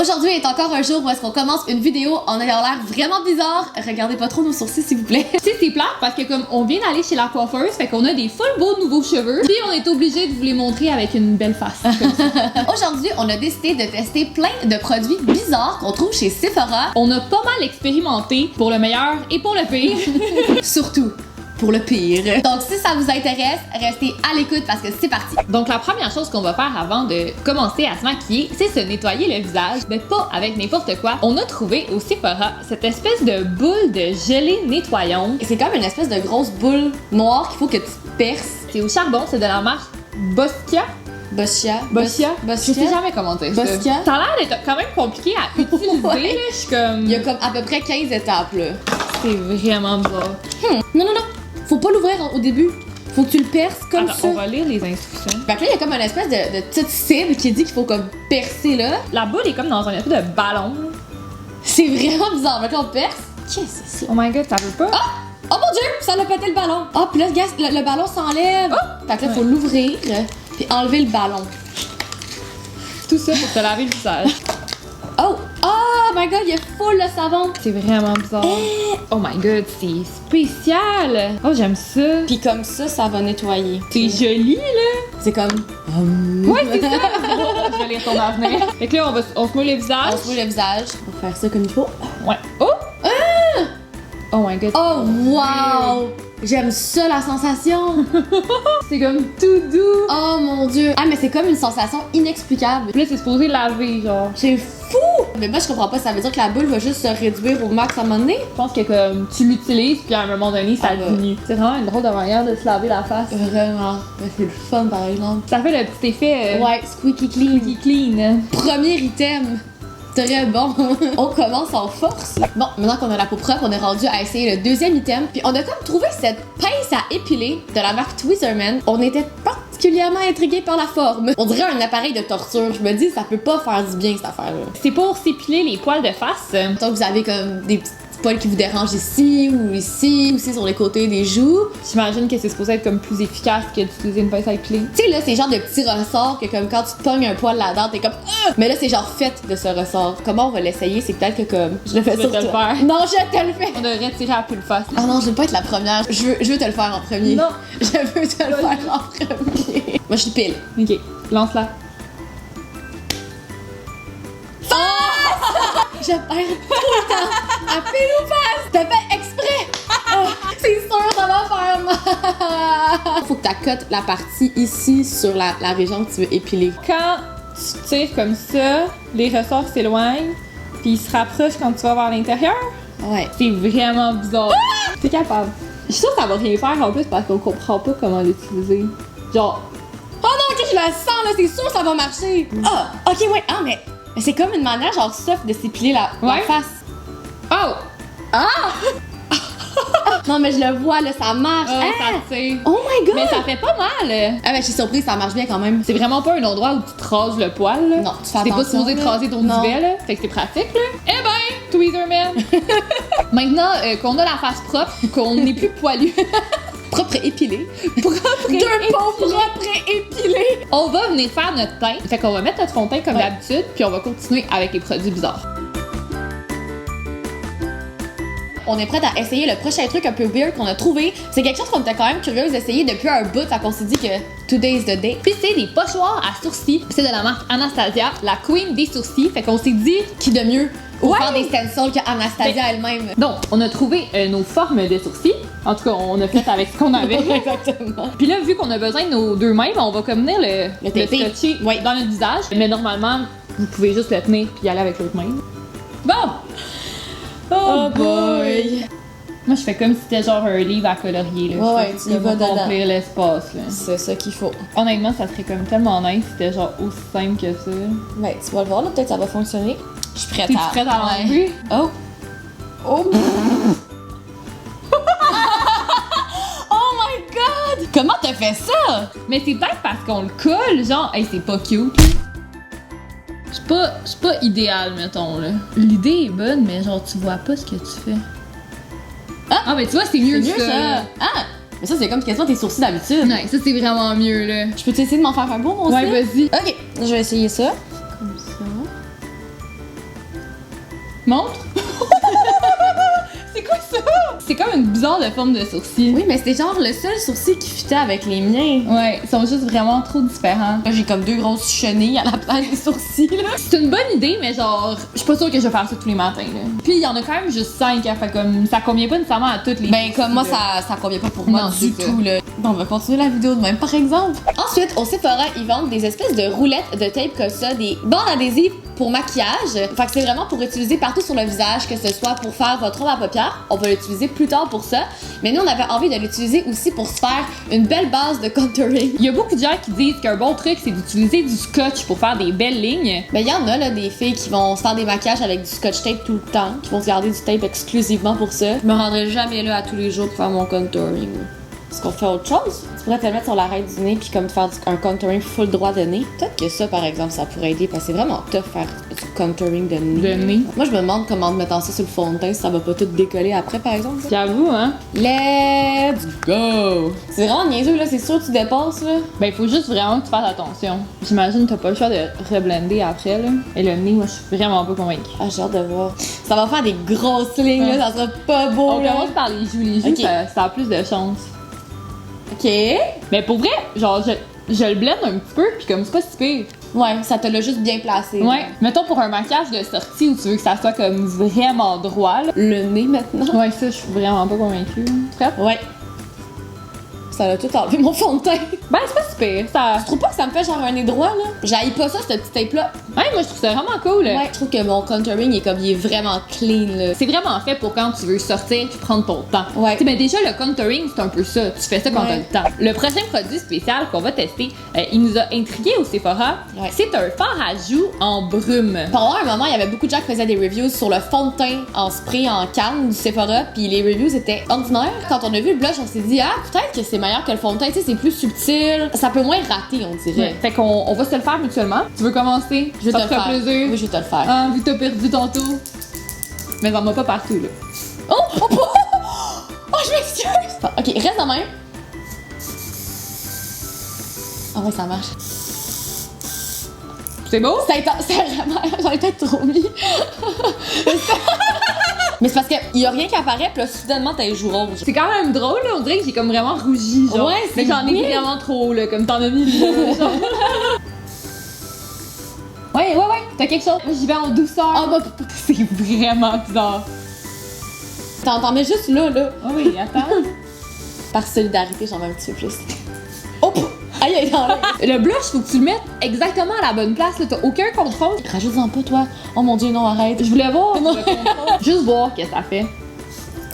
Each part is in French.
Aujourd'hui est encore un jour où est-ce qu'on commence une vidéo en ayant l'air vraiment bizarre. Regardez pas trop nos sourcils s'il vous plaît. Tu sais, c'est plate parce que comme on vient d'aller chez la coiffeuse, fait qu'on a des full beaux nouveaux cheveux, puis on est obligé de vous les montrer avec une belle face. Comme ça. Aujourd'hui, on a décidé de tester plein de produits bizarres qu'on trouve chez Sephora. On a pas mal expérimenté pour le meilleur et pour le pire. Surtout pour le pire. Donc si ça vous intéresse, restez à l'écoute parce que c'est parti. Donc la première chose qu'on va faire avant de commencer à se maquiller, c'est se nettoyer le visage, mais pas avec n'importe quoi. On a trouvé au Sephora cette espèce de boule de gelée nettoyante. Et c'est comme une espèce de grosse boule noire qu'il faut que tu perces. C'est au charbon, c'est de la marque Boscia. Boscia. Je sais jamais comment dire ça. Boscia. Ça a l'air d'être quand même compliqué à utiliser, Ouais. là. Je suis comme... Il y a comme à peu près 15 étapes là. C'est vraiment bizarre. Non. Faut pas l'ouvrir au début. Faut que tu le perces comme Attends, ça. on va lire les instructions. Fait que là, il y a comme une espèce de petite cible qui dit qu'il faut comme percer là. La boule est comme dans un espèce de ballon. C'est vraiment bizarre. Fait que là, on perce. Qu'est-ce que c'est ça? Oh my god, ça veut pas? Oh mon dieu! Ça l'a pété le ballon. Ah, puis là, gars, le ballon s'enlève. Fait que là, faut l'ouvrir puis enlever le ballon. Tout ça pour te laver le visage. Oh my god, il y a full le savon. C'est vraiment bizarre. Oh my god, c'est spécial. Oh, j'aime ça. Puis comme ça va nettoyer. C'est joli, là. C'est comme... Ouais, c'est ça. Je vais lire ton avenir. Fait que là, on se mouille le visage. On se mouille le visage. On va faire ça comme il faut. Ouais. Oh! Oh my god. Oh wow! J'aime ça, la sensation. C'est comme tout doux. Oh mon dieu. Ah, mais c'est comme une sensation inexplicable. Puis là, c'est supposé laver, genre. C'est fou! Mais moi, je comprends pas. Ça veut dire que la boule va juste se réduire au max à un moment donné? Je pense que comme tu l'utilises, puis à un moment donné, ça diminue. C'est vraiment une drôle de manière de se laver la face. Vraiment. Mais c'est le fun, par exemple. Ça fait le petit effet Ouais, squeaky clean. qui clean. Premier item. Très bon. On commence en force. Bon, maintenant qu'on a la peau propre, on est rendu à essayer le deuxième item. Puis on a comme trouvé cette pince à épiler de la marque Tweezerman. On était particulièrement intrigués par la forme. On dirait un appareil de torture. Je me dis, ça peut pas faire du bien cette affaire-là. C'est pour s'épiler les poils de face. Donc vous avez comme des petits poils qui vous dérangent ici ou ici, aussi sur les côtés des joues. J'imagine que c'est supposé être comme plus efficace que d'utiliser une pince à épiler. Tu sais là, c'est genre de petits ressorts que comme quand tu te pognes un poil là-dedans, t'es comme ah! Mais là c'est genre fait de ce ressort. Comment on va l'essayer? C'est peut-être que comme je le fais Je sur vais te le toi. faire. Non, je te le fais. On devrait tirer à pull face. Ah non, je veux pas être la première. Je veux te le faire en premier. Non. Je veux te le faire en premier. Moi, je suis pile. Ok, lance-la. Je perds tout le temps. À pile ou face. T'as fait exprès. Oh, c'est sûr, ça va faire mal. Faut que t'accotes la partie ici sur la région que tu veux épiler. Quand tu tires comme ça, les ressorts s'éloignent, puis ils se rapprochent quand tu vas vers l'intérieur. Ouais. C'est vraiment bizarre. T'es capable. Je suis sûre que ça va rien faire en plus parce qu'on comprend pas comment l'utiliser. Genre, Oh non, ok, je la sens là. C'est sûr, ça va marcher. Ah, ok, ouais. Ah, mais c'est comme une manière genre soft de s'épiler la Ouais. face. oh! Non, mais je le vois là, ça marche. Oh, Hein? ça tire. Oh my god. Mais ça fait pas mal. Ah, ben, je suis surprise, ça marche bien quand même. C'est vraiment pas un endroit où tu te rases le poil. Là. Non, tu fais T'es pas attention, supposé te là. raser ton Non. duvet, là. Fait que c'est pratique, là. Eh ben, Tweezerman! Maintenant qu'on a la face propre, qu'on n'est plus poilu, Propre et épilé. propre et Deux épilé, pots propres et épilés. on va venir faire notre teint. Fait qu'on va mettre notre fond de teint comme Ouais. d'habitude, puis on va continuer avec les produits bizarres. On est prête à essayer le prochain truc un peu weird qu'on a trouvé. C'est quelque chose qu'on était quand même curieuse d'essayer depuis un bout, fait qu'on s'est dit que today is the day. Puis c'est des pochoirs à sourcils. C'est de la marque Anastasia, la queen des sourcils. Fait qu'on s'est dit... Qui de mieux pour Ouais. faire des stencils qu'Anastasia elle-même. Donc, on a trouvé nos formes de sourcils. En tout cas, on a fait avec ce qu'on avait. Exactement. Puis là, vu qu'on a besoin de nos deux mains, on va comme venir le taper. scotcher Ouais. dans notre visage. Mais normalement, vous pouvez juste le tenir puis y aller avec l'autre main. Bon! Oh boy. Moi, je fais comme si c'était genre un livre à colorier. Là. Ouais, Je tu fais y vas comme dedans. remplir l'espace. Là. C'est ça qu'il faut. Honnêtement, ça serait comme tellement nice si c'était genre aussi simple que ça. Ben, tu vas le voir là, peut-être ça va fonctionner. Je suis prête T'es-tu à... prête à l'enlever? Oh. Oh. Oh my god! Comment t'as fait ça? Mais c'est peut-être parce qu'on le colle, genre, hey, c'est pas cute. C'est pas idéal, mettons, là. L'idée est bonne, mais genre, tu vois pas ce que tu fais. Ah ben tu vois, c'est mieux, C'est mieux ça. Ah! Mais ça, c'est comme quasiment tes sourcils d'habitude. Ouais, ça, c'est vraiment mieux, là. Je peux essayer de m'en faire un beau, moi aussi? Ouais, vas-y. Ok, je vais essayer ça. Comme ça. Montre. C'est quoi ça? C'est comme une bizarre de forme de sourcil. Oui, mais c'était genre le seul sourcil qui fitait avec les miens. Ouais, ils sont juste vraiment trop différents. Là, j'ai comme 2 grosses chenilles à la place des sourcils, là. C'est une bonne idée, mais genre, je suis pas sûre que je vais faire ça tous les matins, là. Puis il y en a quand même juste 5, hein, fait comme ça convient pas nécessairement à toutes les. Ben, comme moi, ça convient pas pour moi Non, du c'est ça. tout, là. Bon, on va continuer la vidéo de même, par exemple. Ensuite, au Sephora, ils vendent des espèces de roulettes de tape comme ça, des bandes adhésives pour maquillage. Fait que c'est vraiment pour utiliser partout sur le visage, que ce soit pour faire votre ombre à paupières. On va l'utiliser plus tard pour ça. Mais nous, on avait envie de l'utiliser aussi pour se faire une belle base de contouring. Il y a beaucoup de gens qui disent qu'un bon truc, c'est d'utiliser du scotch pour faire des belles lignes. Ben, il y en a, là, des filles qui vont se faire des maquillages avec du scotch tape tout le temps, qui vont se garder du tape exclusivement pour ça. Je me rendrai jamais là à tous les jours pour faire mon contouring. Est-ce qu'on fait autre chose? Tu pourrais te le mettre sur l'arête du nez puis comme te faire un contouring full droit de nez. Peut-être que ça, par exemple, ça pourrait aider parce que c'est vraiment tough faire du contouring de nez. De nez. Moi, je me demande comment en mettant ça sur le fond de teint, si ça va pas tout décoller après, par exemple. J'avoue, hein. Let's go! C'est vraiment niaiseux, là. C'est sûr que tu dépasses, là. Ben, il faut juste vraiment que tu fasses attention. J'imagine que t'as pas le choix de reblender après, là. Et le nez, moi, je suis vraiment pas convaincue. Ah, j'ai hâte de voir. Ça va faire des grosses lignes, là. Ça sera pas beau, On là. commence par les joues. Les joues, Ok. ça a plus de chance. Ok. Mais pour vrai, genre, je le blende un petit peu, puis comme c'est pas si pire. Ouais, ça te l'a juste bien placé. là. Ouais. Mettons pour un maquillage de sortie où tu veux que ça soit comme vraiment droit, là. Le nez, maintenant. Ouais, ça, je suis vraiment pas convaincue. Prête? Ouais. Ça a tout enlevé mon fond de teint. Ben, c'est pas si pire. Ça... Je trouve pas que ça me fait genre un nez droit, là. J'haïs pas ça, ce petit tape-là. Ouais, moi, je trouve ça vraiment cool. Ouais, je trouve que mon contouring il est vraiment clean, là. C'est vraiment fait pour quand tu veux sortir puis prendre ton temps. Ouais. Tu sais, ben déjà, le contouring, c'est un peu ça. Tu fais ça quand Ouais. t'as le temps. Le prochain produit spécial qu'on va tester, il nous a intrigués au Sephora. Ouais. C'est un fard à joues en brume. Pendant un moment, il y avait beaucoup de gens qui faisaient des reviews sur le fond de teint en spray en canne du Sephora, puis les reviews étaient ordinaires. Quand on a vu le blush, on s'est dit, ah, peut-être que c'est meilleur que le fond de teint, tu sais, c'est plus subtil, ça peut moins rater, on dirait. Fait qu'on va se le faire mutuellement. Tu veux commencer? Je vais Ça te le fera faire. plaisir. Oui, je vais te le faire. Ah, vu que t'as perdu tantôt. Mais j'en mets pas partout, là. Oh, je m'excuse! Ok, reste de même. Ah ouais, ça marche. C'est beau? C'est vraiment... J'en ai peut-être trop mis. Mais c'est parce qu'il y a rien qui apparaît, puis là, soudainement, t'as les joues rouges. C'est quand même drôle, là. On dirait que j'ai comme vraiment rougi, genre. Ouais, c'est Mais j'en ai weird. vraiment trop, là. Comme t'en as mis là, genre. Ouais, t'as quelque chose. Moi, j'y vais en douceur. Ah bah, C'est vraiment bizarre. t'en mets juste là, là. Ah oui, attends. Par solidarité, j'en mets un petit peu plus. Oh! Aïe, aïe, aïe. Le blush, faut que tu le mettes exactement à la bonne place, là. T'as aucun contrôle. Rajoute-en pas, toi. Oh mon dieu, non, arrête. Je voulais voir Non. le contrôle. Juste voir ce que ça fait.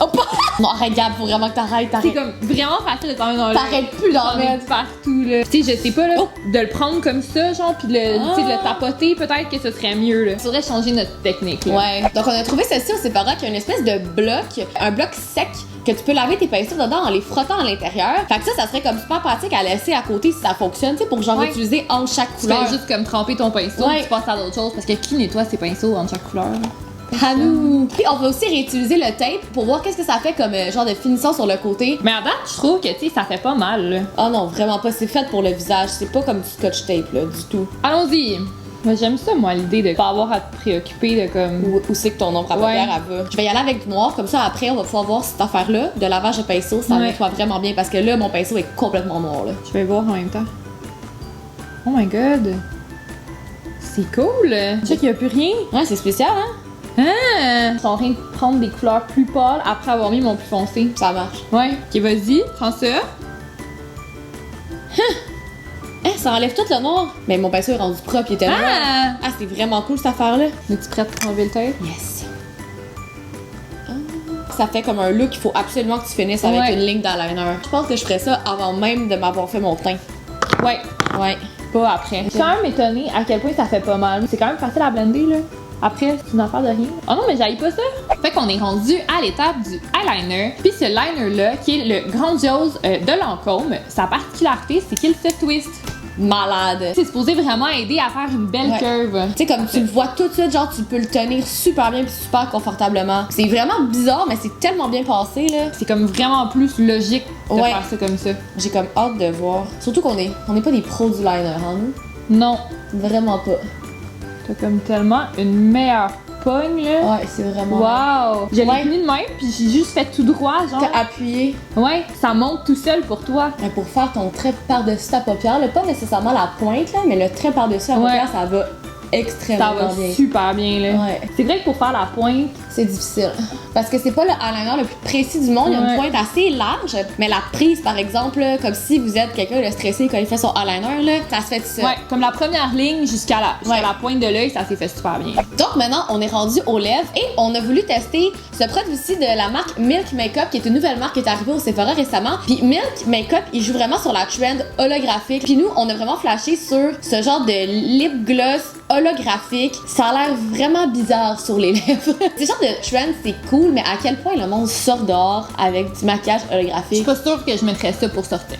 Hop! Non, arrête, Gab, faut vraiment que t'arrêtes, C'est t'arrêtes. comme vraiment facile de t'en mettre dans le. T'arrêtes plus d'en J'en ai mettre. partout, là. Tu sais, je sais pas, là, Oh. de le prendre comme ça, genre, pis de le, Ah. tu sais, de le tapoter, peut-être que ce serait mieux, là. Faudrait changer notre technique, là. Ouais. Donc, on a trouvé ceci au Sephora qui a une espèce de bloc, un bloc sec que tu peux laver tes peintures dedans en les frottant à l'intérieur. Fait que ça serait comme super pratique à laisser à côté si ça fonctionne, tu sais, pour genre Ouais. utiliser entre chaque Tu fais couleur. juste comme tremper ton pinceau, Ouais. tu passes à d'autres choses, parce que qui nettoie ses pinceaux en chaque couleur? À nous. Puis on va aussi réutiliser le tape pour voir qu'est-ce que ça fait comme genre de finition sur le côté. Mais à date, je trouve que, tu sais, ça fait pas mal, là. Oh non, vraiment pas. C'est fait pour le visage. C'est pas comme du scotch tape, là, du tout. Allons-y! Moi, j'aime ça, moi, l'idée de pas avoir à te préoccuper de comme. Où c'est que ton ombre à Ouais. paupières, elle va. Je vais y aller avec du noir, comme ça après, on va pouvoir voir cette affaire-là de lavage de pinceau, ça Ouais. nettoie vraiment bien parce que là, mon pinceau est complètement noir, là. Je vais voir en même temps. Oh my god! C'est cool! Tu sais qu'il y a plus rien? Ouais, c'est spécial, hein? Ah! Je suis en train de prendre des couleurs plus pâles après avoir mis mon plus foncé. Ça marche. Ouais. Ok, vas-y, prends ça. Hein, ça enlève tout le noir. Mais mon pinceau est rendu propre, il était noir. Ah! Ah, c'est vraiment cool cette affaire-là. Es-tu prête pour enlever le tape? Yes. Ah. Ça fait comme un look, il faut absolument que tu finisses avec Ouais. une ligne d'eyeliner. Je pense que je ferais ça avant même de m'avoir fait mon teint. Ouais. Ouais. Pas après. Je suis quand même étonnée à quel point ça fait pas mal. C'est quand même facile à blender, là. Après, c'est une affaire de rien. Oh non, mais j'aille pas ça. Fait qu'on est rendu à l'étape du eyeliner. Puis ce liner-là, qui est le grandiose de Lancôme, sa particularité, c'est qu'il se twist. Malade. C'est supposé vraiment aider à faire une belle Ouais. curve. Tu sais, comme tu le vois tout de suite, genre, tu peux le tenir super bien puis super confortablement. C'est vraiment bizarre, mais c'est tellement bien passé, là. C'est comme vraiment plus logique de Ouais. faire ça comme ça. J'ai comme hâte de voir. Surtout qu'on est pas des pros du liner, hein, nous? Non. Vraiment pas. T'as comme tellement une meilleure pogne, là. Ouais, c'est vraiment. Wow! Je l'ai Ouais. tenu de même, puis j'ai juste fait tout droit, genre. T'as appuyé Ouais, ça monte tout seul pour toi. pour faire ton trait par-dessus ta paupière, là, pas nécessairement la pointe, là, mais le trait par-dessus la Ouais. paupière, ça va extrêmement Ça va bien. super bien, là. Ouais. C'est vrai que pour faire la pointe, C'est difficile. Parce que c'est pas le eyeliner le plus précis du monde. Il y a Ouais. une pointe assez large, mais la prise, par exemple, là, comme si vous êtes quelqu'un de stressé quand il fait son eyeliner, là, ça se fait tout seul. ouais, comme la première ligne jusqu'à Ouais. la pointe de l'œil, ça s'est fait super bien. Donc maintenant, on est rendu aux lèvres et on a voulu tester ce produit-ci de la marque Milk Makeup, qui est une nouvelle marque qui est arrivée au Sephora récemment. Puis Milk Makeup, il joue vraiment sur la trend holographique. Puis nous, on a vraiment flashé sur ce genre de lip gloss holographique. Ça a l'air vraiment bizarre sur les lèvres. Ce genre de trend, c'est cool, mais à quel point le monde sort dehors avec du maquillage Je holographique? suis pas sûre que je mettrais ça pour sortir.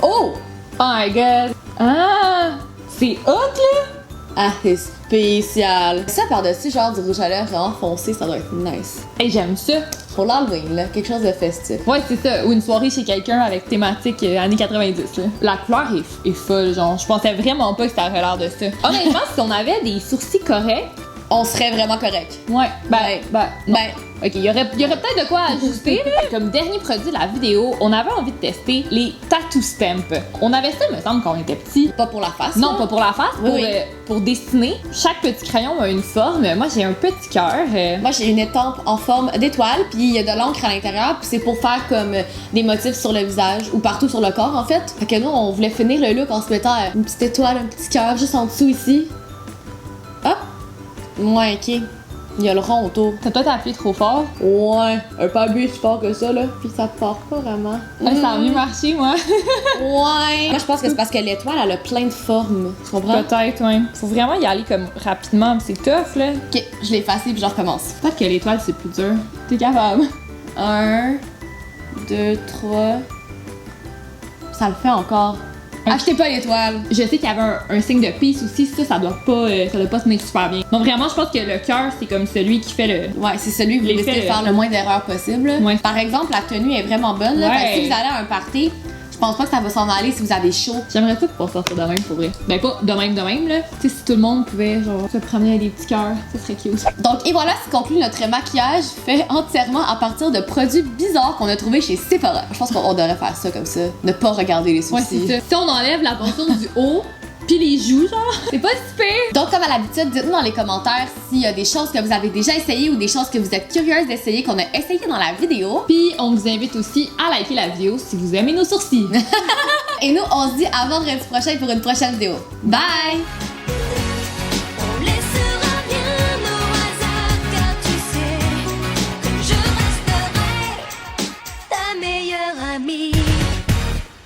Oh! Oh my god! Ah! C'est hot, là! Ah, c'est spécial. Ça par-dessus, genre du rouge à lèvres vraiment foncé, ça doit être nice. Hey, j'aime ça! Pour l'Halloween, là, quelque chose de festif. Ouais, c'est ça. Ou une soirée chez quelqu'un avec thématique années 90, là. La couleur est folle, genre. Je pensais vraiment pas que ça aurait l'air de ça. Honnêtement, si on avait des sourcils corrects, On serait vraiment correct. ouais, Ouais. non. Ben, Ok, il y aurait peut-être de quoi ajuster, là. Comme dernier produit de la vidéo, on avait envie de tester les tattoo stamps. On avait ça, me semble, quand on était petit. pas pour la face. Non, là. pas pour la face, Oui, pour, oui. pour dessiner. Chaque petit crayon a une forme. Moi, j'ai un petit cœur. Moi, j'ai une étampe en forme d'étoile, puis il y a de l'encre à l'intérieur, puis c'est pour faire comme des motifs sur le visage ou partout sur le corps, en fait. Fait que nous, on voulait finir le look en se mettant une petite étoile, un petit cœur juste en dessous ici. Hop! Ouais, ok. Il y a le rond autour. T'as peut-être appuyé trop fort. Ouais, un peu plus fort que ça, là. Puis ça part pas vraiment. Ça a mieux marché, moi. Ouais. Moi, je pense que c'est parce que l'étoile, elle a plein de formes. Tu comprends? Peut-être, ouais. Faut vraiment y aller comme rapidement, c'est tough, là. Ok, je l'ai effacé, puis je recommence. Peut-être que l'étoile, c'est plus dur. T'es capable. 1, 2, 3. Ça le fait encore. Achetez pas l'étoile. Je sais qu'il y avait un signe de peace aussi, ça doit pas tenir super bien. Donc vraiment, je pense que le cœur, c'est comme celui qui fait le... Ouais, c'est celui que vous L'effet, décidez de faire le moins d'erreurs possible. Ouais. Par exemple, la tenue est vraiment bonne. Là. Ouais. Fait que si vous allez à un party, je pense pas que ça va s'en aller si vous avez chaud. J'aimerais ça pouvoir sortir de même pour vrai. Ben pas de même, là. Tu sais, si tout le monde pouvait genre se promener avec des petits cœurs, ça serait cute. Donc, et voilà ce qui conclut notre maquillage fait entièrement à partir de produits bizarres qu'on a trouvés chez Sephora. Je pense qu'on devrait faire ça comme ça. Ne pas regarder les Ouais, sourcils. c'est ça. Si on enlève la portion du haut, puis les joues, genre, c'est pas si pire. Donc, comme à l'habitude, dites-nous dans les commentaires s'il y a des choses que vous avez déjà essayées ou des choses que vous êtes curieuse d'essayer qu'on a essayé dans la vidéo. Puis on vous invite aussi à liker la vidéo si vous aimez nos sourcils. Et nous, on se dit à vendredi prochain pour une prochaine vidéo. Bye! On laissera rien au hasard car tu sais que je resterai ta meilleure amie.